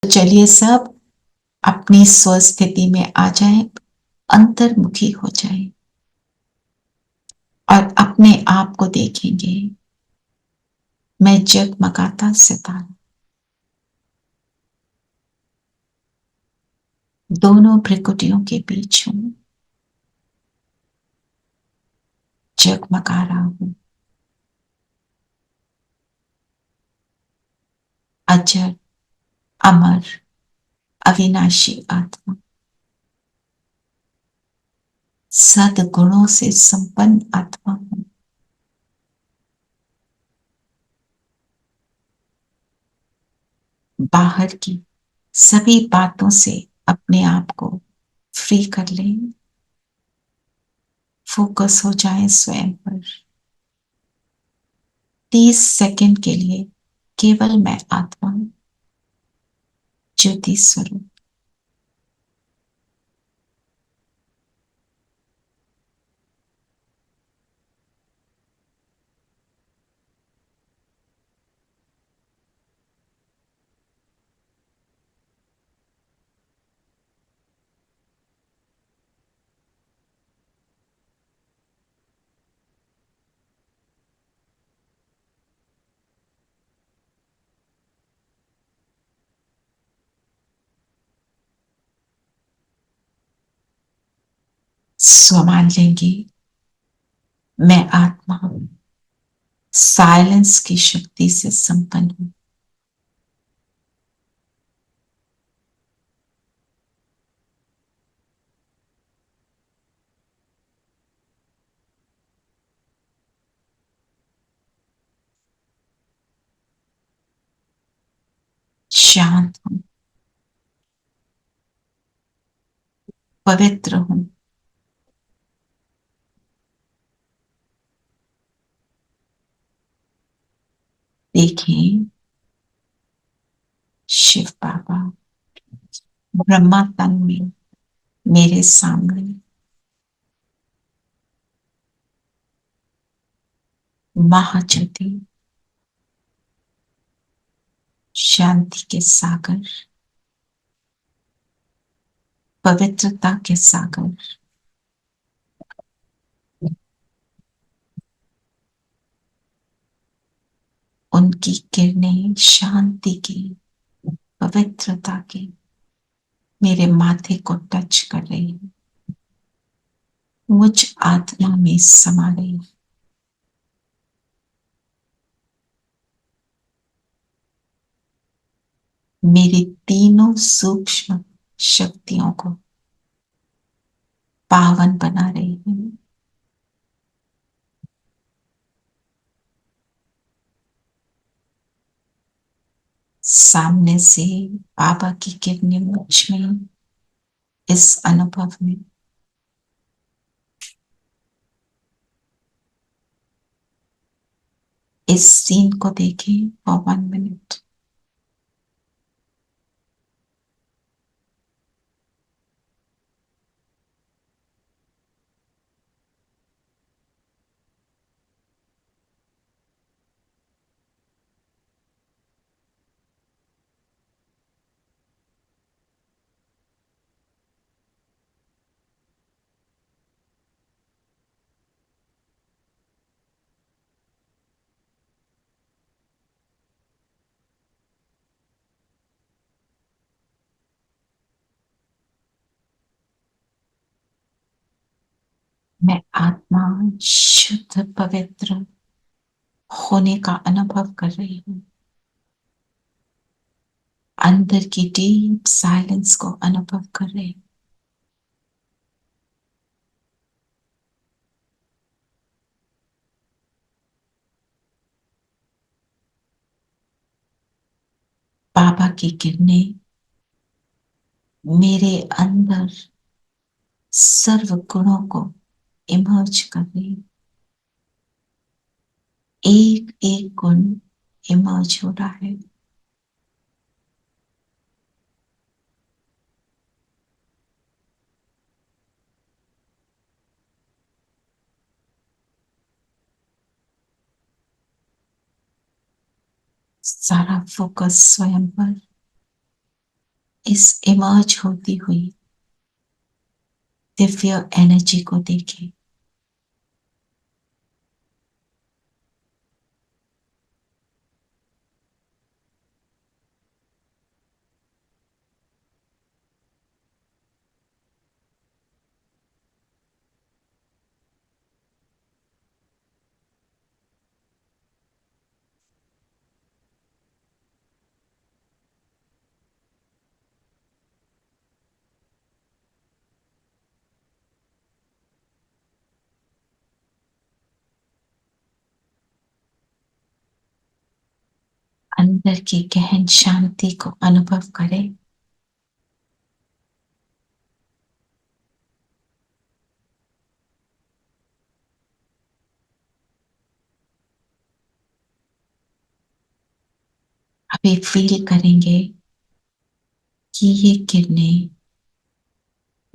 तो चलिए सब अपनी स्वस्थिति में आ जाएं, अंतर्मुखी हो जाएं और अपने आप को देखेंगे। मैं जगमगाता सितारा, दोनों भ्रिकुटियों के बीच हूं, जगमगा रहा हूं। अजर, अमर, अविनाशी आत्मा, सद्गुणों से संपन्न आत्मा हूं। बाहर की सभी बातों से अपने आप को फ्री कर लें। फोकस हो जाए स्वयं पर। 30 सेकंड के लिए केवल मैं आत्मा हूं, ज्योति स्वरूप। स्वमान लेंगे, मैं आत्मा हूं, साइलेंस की शक्ति से संपन्न हूं। शांत हूं, पवित्र हूं। देखें, शिव बाबा ब्रह्मा तन में मेरे सामने महाज्योति, शांति के सागर, पवित्रता के सागर, उनकी किरणें शांति की, पवित्रता की मेरे माथे को टच कर रही है, मुझ आत्मा में समा रही है। मेरी तीनों सूक्ष्म शक्तियों को पावन बना रही है। सामने से बाबा की किरणें मुझ में, इस अनुभव में। इस सीन को देखें फॉर 1 मिनट। मैं आत्मा शुद्ध पवित्र होने का अनुभव कर रही हूँ। अंदर की डीप साइलेंस को अनुभव कर रही हूँ। बाबा की किरणें मेरे अंदर सर्व गुणों को इमर्ज कर रही है। एक एक गुण इमर्ज हो रहा है। सारा फोकस स्वयं पर। इस इमर्ज होती हुई दिव्य एनर्जी को देखें। अंदर की गहन शांति को अनुभव करें। अभी फील करेंगे कि ये किरणें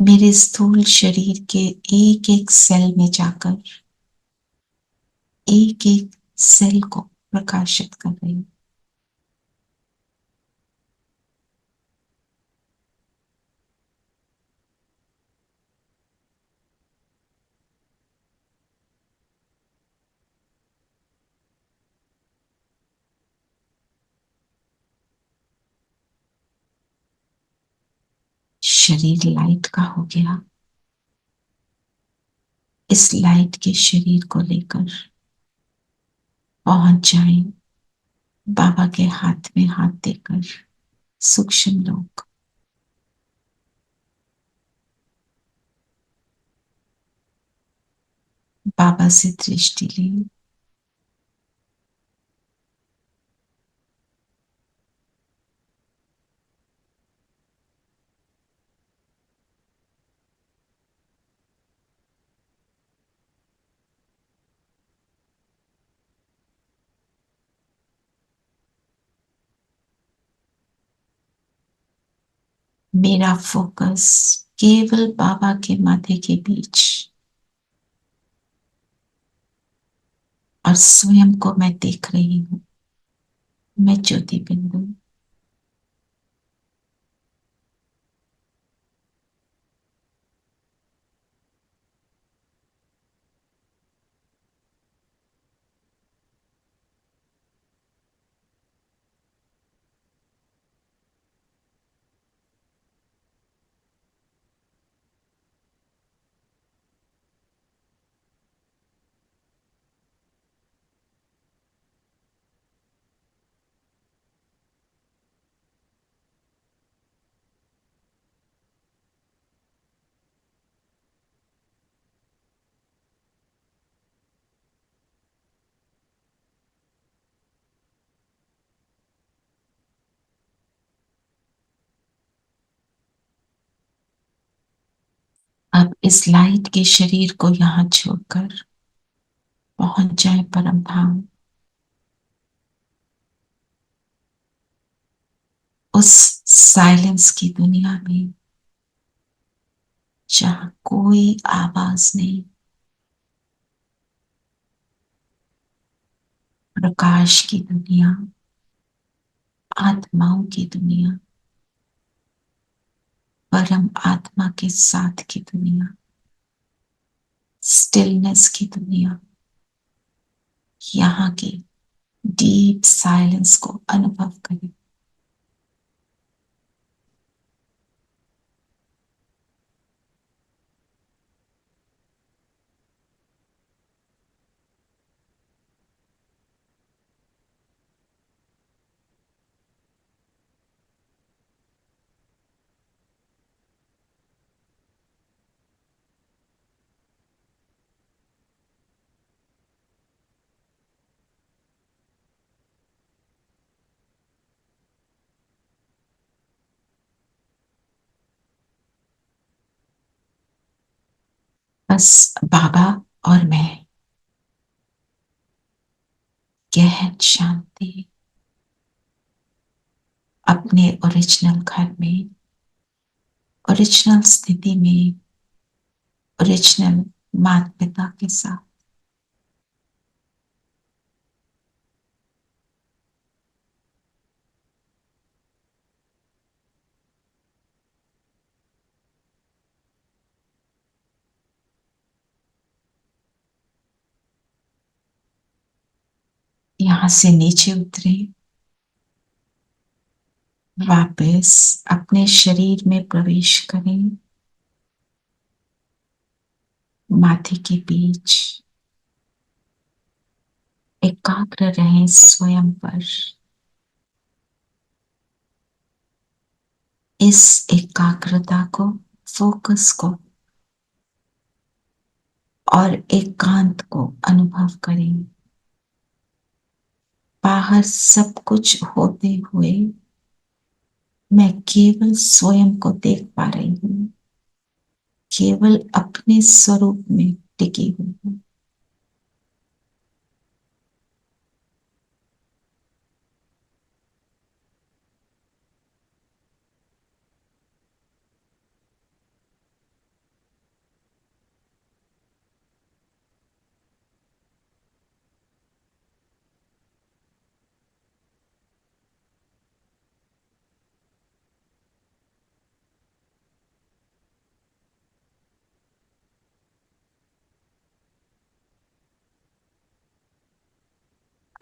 मेरे स्थूल शरीर के एक एक सेल में जाकर एक एक सेल को प्रकाशित कर रही है। शरीर लाइट का हो गया। इस लाइट के शरीर को लेकर पहुंच जाएं बाबा के हाथ में हाथ देकर। सूक्ष्म लोग बाबा से दृष्टि लें। मेरा फोकस केवल बाबा के माथे के बीच और स्वयं को मैं देख रही हूं। मैं ज्योति बिंदु। अब इस लाइट के शरीर को यहां छोड़कर पहुंच जाए परम धाम। उस साइलेंस की दुनिया में जहां कोई आवाज नहीं। प्रकाश की दुनिया, आत्माओं की दुनिया, परम आत्मा के साथ की दुनिया, स्टिलनेस की दुनिया। यहाँ की डीप साइलेंस को अनुभव करें। बस बाबा और मैं गहन शांति अपने ओरिजिनल घर में, ओरिजिनल स्थिति में, ओरिजिनल माता पिता के साथ। यहां से नीचे उतरे, वापस अपने शरीर में प्रवेश करें, माथे के बीच एकाग्र रहें स्वयं पर। इस एकाग्रता को, फोकस को और एकांत को अनुभव करें। बाहर सब कुछ होते हुए मैं केवल स्वयं को देख पा रही हूं, केवल अपने स्वरूप में टिकी हुई हूं।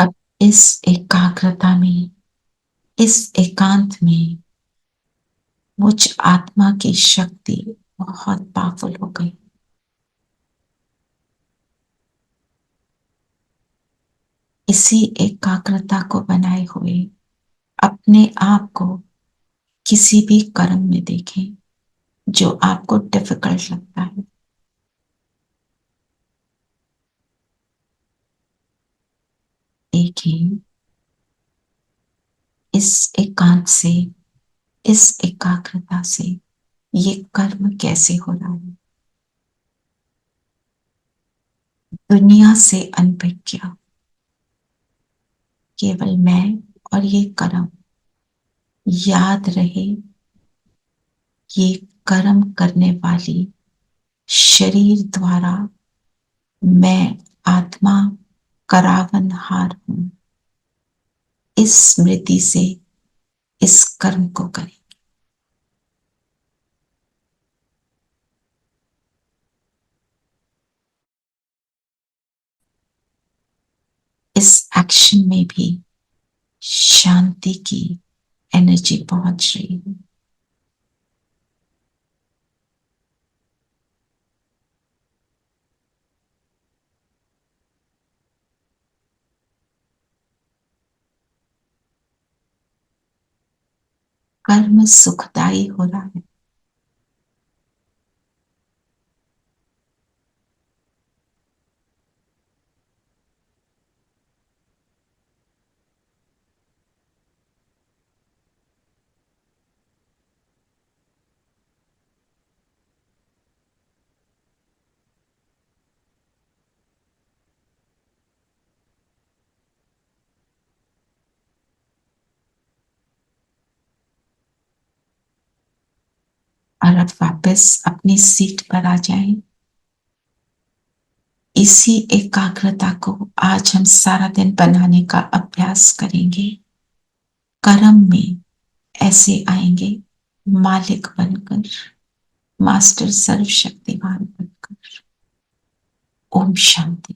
अब इस एकाग्रता में, इस एकांत में मुझ आत्मा की शक्ति बहुत पावरफुल हो गई। इसी एकाग्रता को बनाए हुए अपने आप को किसी भी कर्म में देखें जो आपको डिफिकल्ट लगता है। देखें इस एकांत से, इस एकाग्रता से ये कर्म कैसे हो रहा है। दुनिया से अनभिज्ञ केवल मैं और ये कर्म। याद रहे ये कर्म करने वाली शरीर द्वारा मैं आत्मा करावनहार हूं। इस स्मृति से इस कर्म को करें। इस एक्शन में भी शांति की एनर्जी पहुंच रही है। कर्म सुखदायी हो रहा है। और अब वापस अपनी सीट पर आ जाएं। इसी एकाग्रता को आज हम सारा दिन बनाने का अभ्यास करेंगे। कर्म में ऐसे आएंगे, मालिक बनकर, मास्टर सर्वशक्तिवान बनकर। ओम शांति।